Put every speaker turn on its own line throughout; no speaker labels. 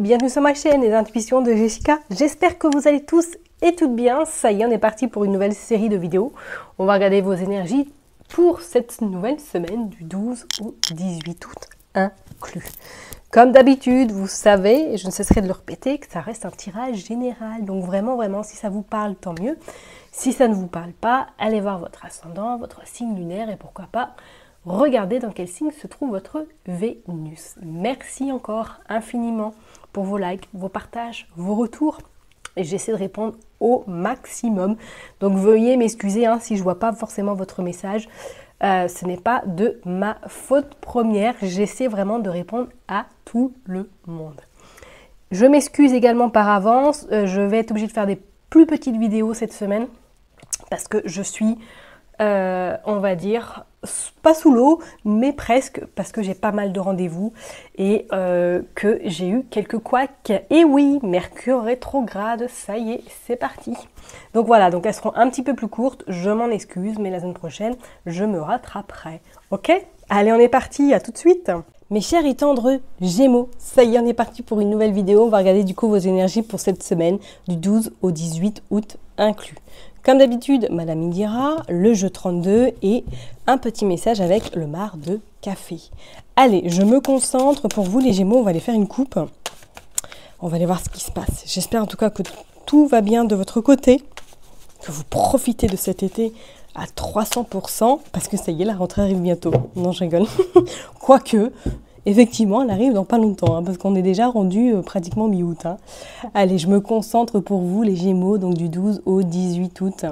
bienvenue sur ma chaîne Les Intuitions de Jessica. J'espère que vous allez tous et toutes bien. Ça y est, on est parti pour une nouvelle série de vidéos. On va regarder vos énergies pour cette nouvelle semaine du 12 au 18 août inclus. Comme d'habitude, vous savez, et je ne cesserai de le répéter, que ça reste un tirage général. Donc vraiment, si ça vous parle, tant mieux. Si ça ne vous parle pas, allez voir votre ascendant, votre signe lunaire et pourquoi pas regardez dans quel signe se trouve votre Vénus. Merci encore infiniment pour vos likes, vos partages, vos retours. Et j'essaie de répondre au maximum. Donc veuillez m'excuser si je ne vois pas forcément votre message. Ce n'est pas de ma faute première. J'essaie vraiment de répondre à tout le monde. Je m'excuse également par avance. Je vais être obligée de faire des plus petites vidéos cette semaine. Parce que je suis, on va dire, pas sous l'eau, mais presque, parce que j'ai pas mal de rendez-vous et que j'ai eu quelques couacs. Et oui, Mercure rétrograde, ça y est, c'est parti. Donc voilà, donc elles seront un petit peu plus courtes, je m'en excuse, mais la semaine prochaine, je me rattraperai. Ok? Allez, on est parti, à tout de suite. Mes chers et tendres Gémeaux, ça y est, on est parti pour une nouvelle vidéo. On va regarder du coup vos énergies pour cette semaine, du 12 au 18 août inclus. Comme d'habitude, Madame Indira, le jeu 32 et un petit message avec le marc de café. Allez, je me concentre. Pour vous les Gémeaux, on va aller faire une coupe. On va aller voir ce qui se passe. J'espère en tout cas que tout va bien de votre côté, que vous profitez de cet été à 300%, parce que ça y est, la rentrée arrive bientôt. Non, je rigole. Quoique, effectivement, elle arrive dans pas longtemps, parce qu'on est déjà rendu pratiquement mi-août. Allez, je me concentre pour vous, les Gémeaux, donc du 12 au 18 août.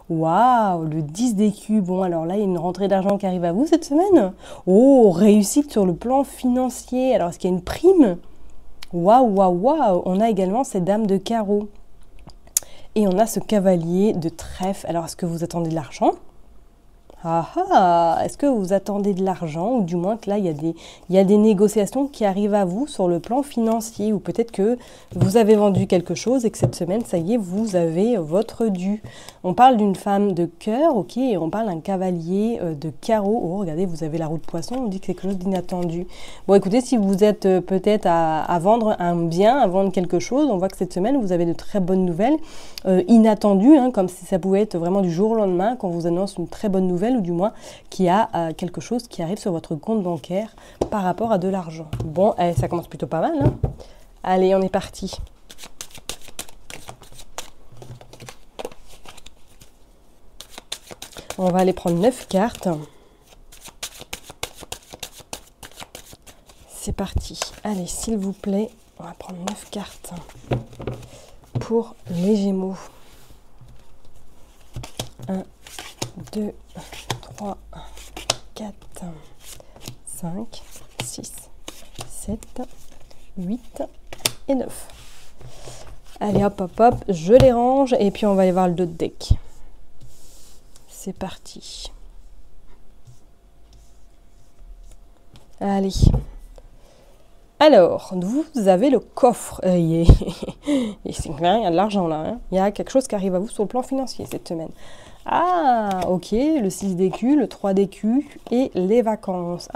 Waouh, le 10 d'écus. Bon, alors là, il y a une rentrée d'argent qui arrive à vous cette semaine. Oh, réussite sur le plan financier. Alors, est-ce qu'il y a une prime? Waouh. On a également cette dame de carreau. Et on a ce cavalier de trèfle. Alors, est-ce que vous attendez de l'argent? Est-ce que vous attendez de l'argent ou du moins que là, il y a des négociations qui arrivent à vous sur le plan financier ou peut-être que vous avez vendu quelque chose et que cette semaine, ça y est, vous avez votre dû. On parle d'une femme de cœur, ok, et on parle d'un cavalier de carreau. Oh, regardez, vous avez la roue de poisson, on dit que c'est quelque chose d'inattendu. Bon, écoutez, si vous êtes peut-être à vendre un bien, à vendre quelque chose, on voit que cette semaine, vous avez de très bonnes nouvelles, inattendues, comme si ça pouvait être vraiment du jour au lendemain qu'on vous annonce une très bonne nouvelle ou du moins qu'il y a quelque chose qui arrive sur votre compte bancaire par rapport à de l'argent. Bon, ça commence plutôt pas mal. Allez, on est parti. On va aller prendre 9 cartes. C'est parti. Allez, s'il vous plaît, on va prendre 9 cartes pour les Gémeaux. 1, 2, 3, 4, 5, 6, 7, 8 et 9. Allez, hop, je les range et puis on va aller voir le dos de deck. C'est parti. Allez. Alors, vous avez le coffre. Et c'est clair, il y a de l'argent là. Il y a quelque chose qui arrive à vous sur le plan financier cette semaine. Ah, ok, le 6 d'écus, le 3 d'écus et les vacances.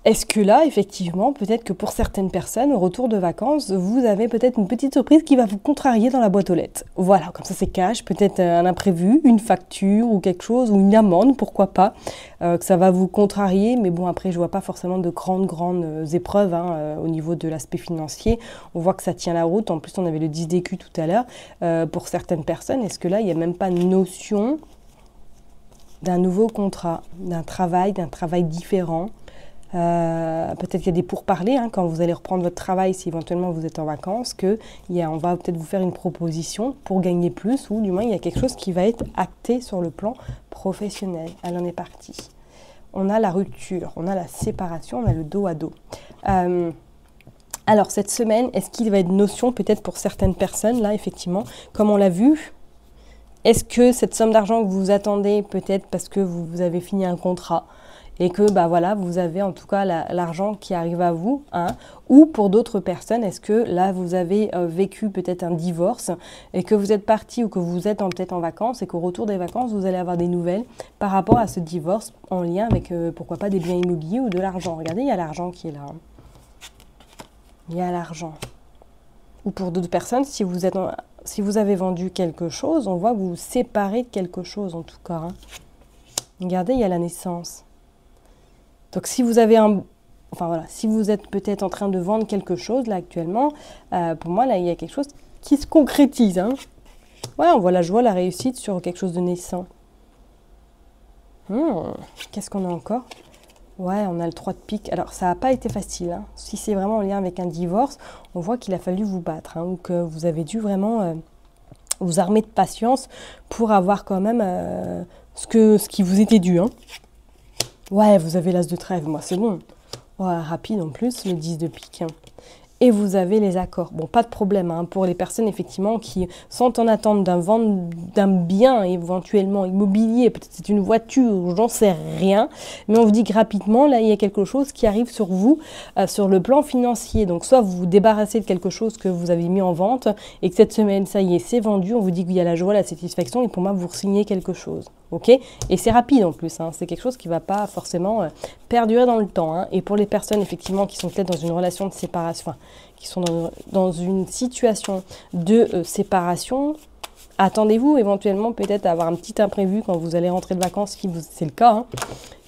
Est-ce que là, effectivement, peut-être que pour certaines personnes, au retour de vacances, vous avez peut-être une petite surprise qui va vous contrarier dans la boîte aux lettres. Voilà, comme ça c'est cash, peut-être un imprévu, une facture ou quelque chose, ou une amende, pourquoi pas, que ça va vous contrarier. Mais bon, après, je vois pas forcément de grandes épreuves au niveau de l'aspect financier. On voit que ça tient la route. En plus, on avait le 10 d'écus tout à l'heure. Pour certaines personnes, est-ce que là, il n'y a même pas de notion d'un nouveau contrat, d'un travail différent? Peut-être qu'il y a des pourparlers quand vous allez reprendre votre travail, si éventuellement vous êtes en vacances, on va peut-être vous faire une proposition pour gagner plus, ou du moins il y a quelque chose qui va être acté sur le plan professionnel. Allez, on est parti. On a la rupture, on a la séparation, on a le dos à dos. Alors cette semaine, est-ce qu'il va y avoir une notion peut-être pour certaines personnes, là effectivement, comme on l'a vu, est-ce que cette somme d'argent que vous attendez peut-être parce que vous avez fini un contrat, et que voilà, vous avez en tout cas l'argent qui arrive à vous, ou pour d'autres personnes, est-ce que là vous avez vécu peut-être un divorce et que vous êtes parti ou que vous êtes peut-être en vacances et qu'au retour des vacances vous allez avoir des nouvelles par rapport à ce divorce en lien avec pourquoi pas des biens immobiliers ou de l'argent. Regardez, il y a l'argent qui est là. lié à l'argent. Ou pour d'autres personnes, si vous avez vendu quelque chose, on voit que vous vous séparez de quelque chose en tout cas. Hein. Regardez, il y a la naissance. Donc si vous avez enfin voilà, si vous êtes peut-être en train de vendre quelque chose là actuellement, pour moi là il y a quelque chose qui se concrétise. Hein. Ouais, on voit la joie, la réussite sur quelque chose de naissant. Qu'est-ce qu'on a encore? Ouais, on a le 3 de pique. Alors, ça n'a pas été facile. Hein. Si c'est vraiment en lien avec un divorce, on voit qu'il a fallu vous battre. Hein, ou que vous avez dû vraiment vous armer de patience pour avoir quand même ce qui vous était dû. Hein. Ouais, vous avez l'as de trèfle. Moi, c'est bon. Ouais, rapide en plus, le 10 de pique. Hein. Et vous avez les accords. Bon, pas de problème hein, pour les personnes effectivement qui sont en attente d'un bien éventuellement immobilier, peut-être c'est une voiture, j'en sais rien, mais on vous dit que rapidement, là, il y a quelque chose qui arrive sur vous, sur le plan financier. Donc, soit vous vous débarrassez de quelque chose que vous avez mis en vente et que cette semaine, ça y est, c'est vendu, on vous dit qu'il y a la joie, la satisfaction et pour moi, vous signez quelque chose. Ok, et c'est rapide en plus, hein, c'est quelque chose qui ne va pas forcément perdurer dans le temps. Hein. Et pour les personnes effectivement qui sont peut-être dans une relation de séparation, enfin, qui sont dans une situation de séparation, attendez-vous éventuellement peut-être à avoir un petit imprévu quand vous allez rentrer de vacances, si c'est le cas, hein,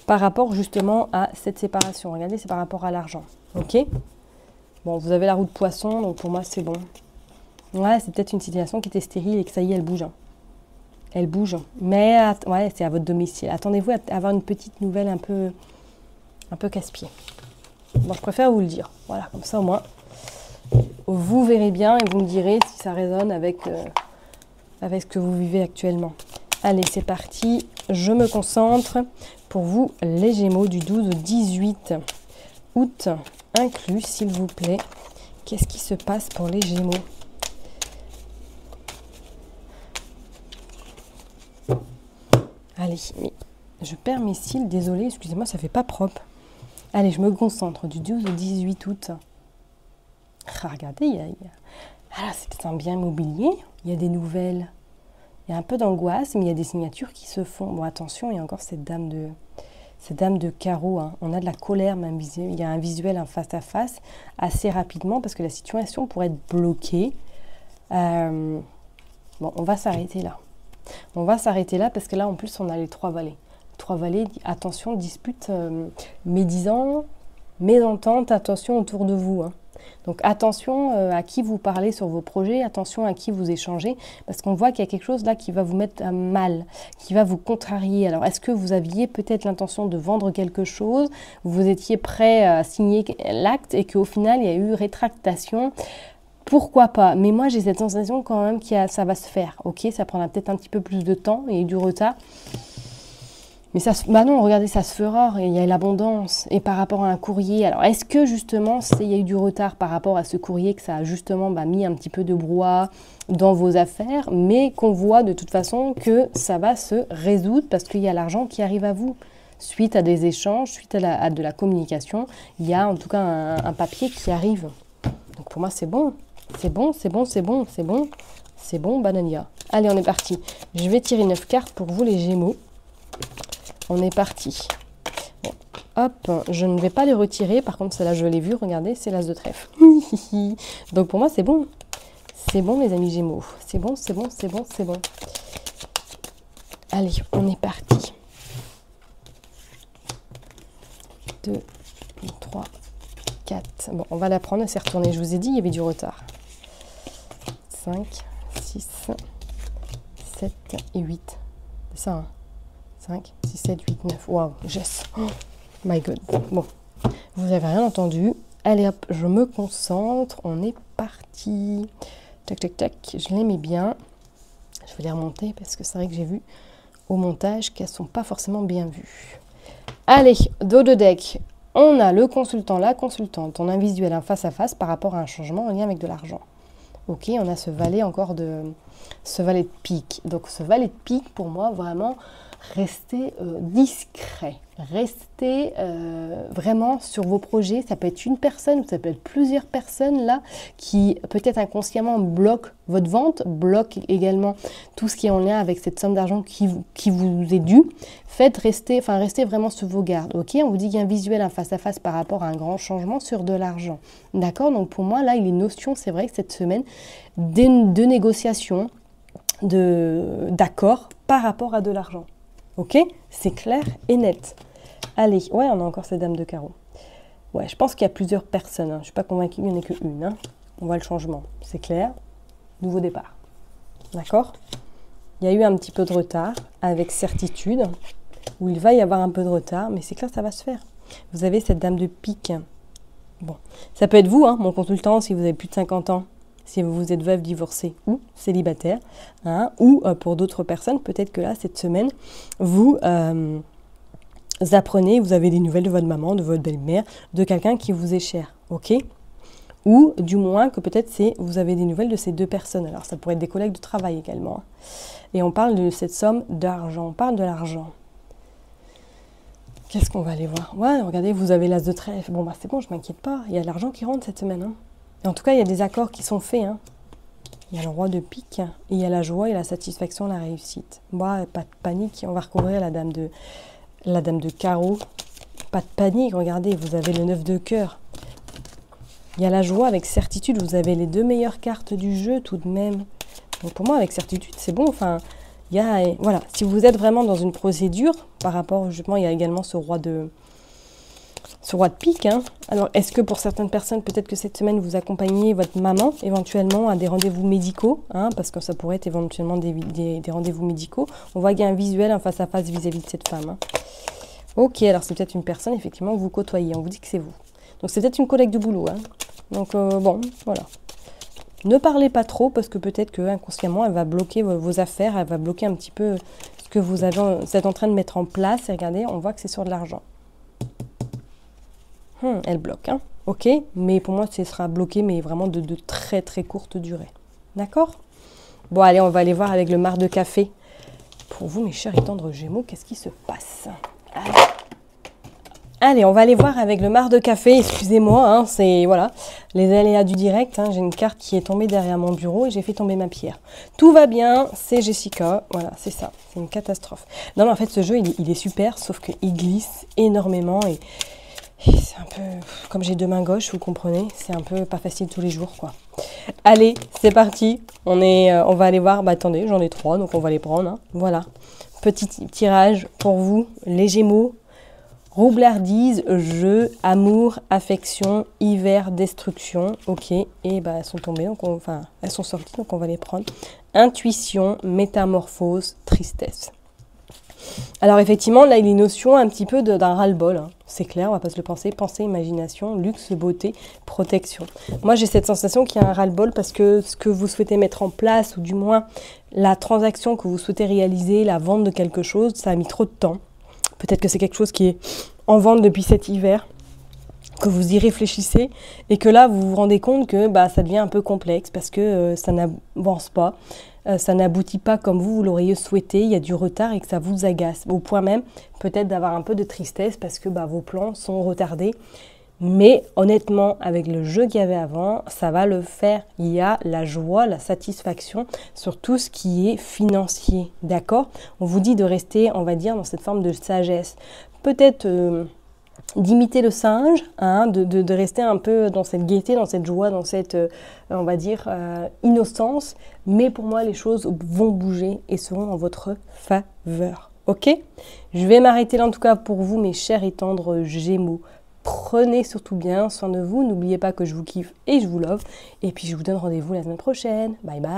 par rapport justement à cette séparation. Regardez, c'est par rapport à l'argent. Ok, bon, vous avez la roue de poisson, donc pour moi c'est bon. Ouais, c'est peut-être une situation qui était stérile et que ça y est, elle bouge. Hein. Elle bouge, mais ouais, c'est à votre domicile. Attendez-vous à avoir une petite nouvelle un peu casse-pied. Bon, je préfère vous le dire. Voilà, comme ça au moins, vous verrez bien et vous me direz si ça résonne avec ce que vous vivez actuellement. Allez, c'est parti. Je me concentre pour vous, les Gémeaux, du 12 au 18 août inclus, s'il vous plaît. Qu'est-ce qui se passe pour les Gémeaux ? Allez, mais je perds mes cils, désolée, excusez-moi, ça fait pas propre. Allez, je me concentre du 12 au 18 août. Ah, regardez, ah, c'est un bien immobilier, il y a des nouvelles. Il y a un peu d'angoisse, mais il y a des signatures qui se font. Bon, attention, il y a encore cette dame de carreau. Hein. On a de la colère, même. Il y a un visuel, un face-à-face, assez rapidement, parce que la situation pourrait être bloquée. Bon, on va s'arrêter là. On va s'arrêter là parce que là, en plus, on a les 3 valets. 3 valets, attention, dispute, médisant, mésentente, attention autour de vous. Hein. Donc, attention à qui vous parlez sur vos projets, attention à qui vous échangez, parce qu'on voit qu'il y a quelque chose là qui va vous mettre à mal, qui va vous contrarier. Alors, est-ce que vous aviez peut-être l'intention de vendre quelque chose, vous étiez prêt à signer l'acte et qu'au final, il y a eu rétractation? Pourquoi pas? Mais moi, j'ai cette sensation quand même que ça va se faire. Ok, ça prendra peut-être un petit peu plus de temps et du retard. Mais ça, bah non, regardez, ça se fera. Il y a l'abondance. Et par rapport à un courrier, alors est-ce que justement, il y a eu du retard par rapport à ce courrier, que ça a justement mis un petit peu de brouhaha dans vos affaires, mais qu'on voit de toute façon que ça va se résoudre parce qu'il y a l'argent qui arrive à vous. Suite à des échanges, suite à de la communication, il y a en tout cas un papier qui arrive. Donc pour moi, c'est bon. C'est bon, c'est bon, c'est bon, c'est bon. C'est bon, Banania. Allez, on est parti. Je vais tirer 9 cartes pour vous, les Gémeaux. On est parti. Bon, hop, je ne vais pas les retirer. Par contre, celle-là, je l'ai vue. Regardez, c'est l'as de trèfle. Donc pour moi, c'est bon. C'est bon, les amis Gémeaux. C'est bon, c'est bon, c'est bon, c'est bon. Allez, on est parti. 2, 3, 4. Bon, on va la prendre et s'est retourner. Je vous ai dit, il y avait du retard. 5, 6, 7 et 8. C'est ça, hein? 5, 6, 7, 8, 9. Waouh, yes. Oh my God. Bon, vous n'avez rien entendu. Allez hop, je me concentre. On est parti. Tac, tac, tac. Je les mets bien. Je vais les remonter parce que c'est vrai que j'ai vu au montage qu'elles ne sont pas forcément bien vues. Allez, dos de deck. On a le consultant, la consultante. On a un visuel, un face-à-face par rapport à un changement en lien avec de l'argent. Ok, on a ce valet encore ce valet de pique. Donc ce valet de pique, pour moi, vraiment, restez discret. Restez vraiment sur vos projets. Ça peut être une personne ou ça peut être plusieurs personnes là qui peut-être inconsciemment bloquent votre vente, bloquent également tout ce qui est en lien avec cette somme d'argent qui vous est due. Restez vraiment sur vos gardes. Ok, on vous dit qu'il y a un visuel, un face-à-face par rapport à un grand changement sur de l'argent. D'accord, donc pour moi là il est notion, c'est vrai que cette semaine, de négociations, d'accord par rapport à de l'argent. Ok, c'est clair et net. Allez, ouais, on a encore cette dame de carreau. Ouais, je pense qu'il y a plusieurs personnes. Je ne suis pas convaincue qu'il n'y en ait qu'une. Hein. On voit le changement, c'est clair. Nouveau départ. D'accord? Il y a eu un petit peu de retard, avec certitude, où il va y avoir un peu de retard, mais c'est clair, ça va se faire. Vous avez cette dame de pique. Bon, ça peut être vous, hein, mon consultant, si vous avez plus de 50 ans. Si vous êtes veuve, divorcée ou célibataire, hein, ou pour d'autres personnes, peut-être que là, cette semaine, vous apprenez, vous avez des nouvelles de votre maman, de votre belle-mère, de quelqu'un qui vous est cher, ok? Ou du moins que peut-être vous avez des nouvelles de ces deux personnes. Alors ça pourrait être des collègues de travail également. Hein. Et on parle de cette somme d'argent, on parle de l'argent. Qu'est-ce qu'on va aller voir? Ouais, regardez, vous avez l'as de trèfle. Bon, bah c'est bon, je ne m'inquiète pas. Il y a de l'argent qui rentre cette semaine, hein. En tout cas, il y a des accords qui sont faits. Hein. Il y a le roi de pique, et il y a la joie et la satisfaction, la réussite. Bon, pas de panique, on va recouvrir la dame de carreau. Pas de panique, regardez, vous avez le 9 de cœur. Il y a la joie avec certitude, vous avez les deux meilleures cartes du jeu tout de même. Donc pour moi, avec certitude, c'est bon. Enfin, voilà, si vous êtes vraiment dans une procédure, par rapport, justement, il y a également ce roi de pique. Hein. Alors, est-ce que pour certaines personnes, peut-être que cette semaine, vous accompagnez votre maman éventuellement à des rendez-vous médicaux, hein, parce que ça pourrait être éventuellement des rendez-vous médicaux. On voit qu'il y a un visuel, un face-à-face vis-à-vis de cette femme. Hein. Ok, alors c'est peut-être une personne, effectivement, que vous côtoyez. On vous dit que c'est vous. Donc, c'est peut-être une collègue de boulot. Hein. Donc, bon, voilà. Ne parlez pas trop, parce que peut-être que inconsciemment, elle va bloquer vos affaires, elle va bloquer un petit peu ce que vous êtes en train de mettre en place. Et regardez, on voit que c'est sur de l'argent. Elle bloque, hein. Ok, mais pour moi, ce sera bloqué, mais vraiment de très très courte durée. D'accord? Bon, allez, on va aller voir avec le marc de café. Pour vous, mes chers et tendres Gémeaux, qu'est-ce qui se passe? Allez, on va aller voir avec le marc de café. Excusez-moi, hein, c'est voilà, les aléas du direct. Hein, j'ai une carte qui est tombée derrière mon bureau et j'ai fait tomber ma pierre. Tout va bien, c'est Jessica. Voilà, c'est ça, c'est une catastrophe. Non, mais en fait, ce jeu, il est super, sauf qu'il glisse énormément et c'est un peu, comme j'ai deux mains gauches, vous comprenez, c'est un peu pas facile tous les jours, quoi. Allez, c'est parti. On va aller voir. Bah attendez, j'en ai 3, donc on va les prendre. Hein. Voilà, petit tirage pour vous, les Gémeaux. Roublardise, jeu, amour, affection, hiver, destruction. Ok, et bah elles sont tombées, donc elles sont sorties, donc on va les prendre. Intuition, métamorphose, tristesse. Alors effectivement, là, il y a une notion un petit peu d'un ras-le-bol. Hein. C'est clair, on va pas se le penser. Pensée, imagination, luxe, beauté, protection. Moi, j'ai cette sensation qu'il y a un ras-le-bol parce que ce que vous souhaitez mettre en place, ou du moins la transaction que vous souhaitez réaliser, la vente de quelque chose, ça a mis trop de temps. Peut-être que c'est quelque chose qui est en vente depuis cet hiver, que vous y réfléchissez et que là, vous vous rendez compte que ça devient un peu complexe parce que ça n'avance pas. Ça n'aboutit pas comme vous l'auriez souhaité, il y a du retard et que ça vous agace. Au point même, peut-être d'avoir un peu de tristesse parce que vos plans sont retardés. Mais honnêtement, avec le jeu qu'il y avait avant, ça va le faire. Il y a la joie, la satisfaction sur tout ce qui est financier. D'accord? On vous dit de rester, on va dire, dans cette forme de sagesse. Peut-être d'imiter le singe, hein, de rester un peu dans cette gaieté, dans cette joie, dans cette, on va dire, innocence. Mais pour moi, les choses vont bouger et seront en votre faveur. Ok? Je vais m'arrêter là en tout cas pour vous, mes chers et tendres Gémeaux. Prenez surtout bien soin de vous. N'oubliez pas que je vous kiffe et je vous love. Et puis, je vous donne rendez-vous la semaine prochaine. Bye bye.